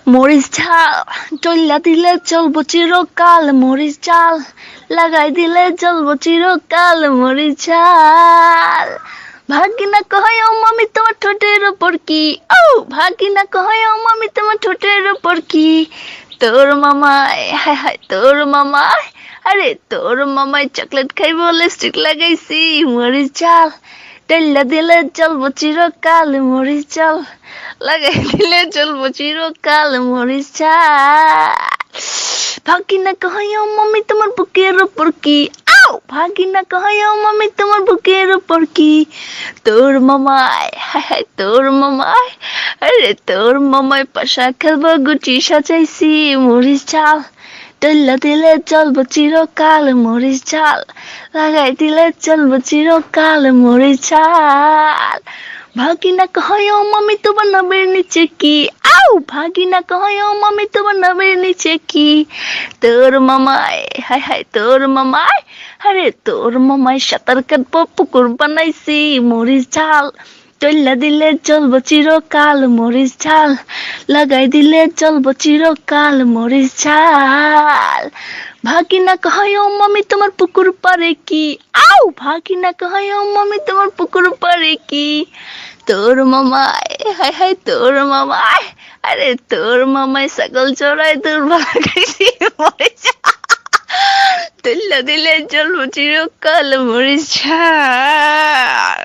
মরিচ ঝাল চল্লা দিলে চলবো চিরকাল, মরিচ ঝাল লাগাই দিলে চলবো চিরকাল, মরিচ ঝাল। ভাগিনা কয় ও মামি তোমার ঠোঁটের উপর কি, ও ভাগিনা কয় ও মামি তোমার ঠোঁটের উপর কি, তোর মামায় হায় হায় তোর মামায়, আরে তোর মামায় চকলেট খাইবো লিপস্টিক লাগাইছি, মরিচ ঝাল টেল্লা দিলে চলবো চিরকাল, মরিচ ঝাল লাগাই দিলে চলবো চিরকাল, মরিচ ঝাল। ভাগিনা কয় ও মামি তোমার বুকের উপর কি, আও ভাগিনা কয় ও মামি তোমার বুকের উপর কি, তোর মামায় হায় হায় তোর মামায়, আরে তোর মামায় পাশা খেলবো গুটি সাজাইছি, মরিচ ঝাল টেল্লা দিলে চলবো চিরকাল, মরিচ ঝাল লাগাই দিলে চলবো চিরকাল, মরিচ ঝাল। ভাগিনা কয় ও মামি তোমার নামের নিচে কি, আও ভাগিনা কয় ও মামি তোমার নামের নিচে কি, তোর মামায় হায় হায় তোর মামায়, আরে তোর মামায় সাঁতার কাটবো পুকুর বানাইছি, মরিচ ঝাল চল্লা দিলে চলবো চিরকাল, মরিচ ঝাল লাগাই দিলে চলবো চিরকাল, মরিচ ঝাল। ভাগিনা কয় ও মামি তোমার পুকুর পারে কি, আও ভাগিনা কয় ও মামি তোমার পুকুর পারে কি, তোর মামায় হায় হায় তোর মামায়, আরে তোর মামায় ছাগল চড়াই তোর ভাগাইছি, মরিচ তুল্লা দিলে চলবো চিরকাল, মরিচ ঝাল।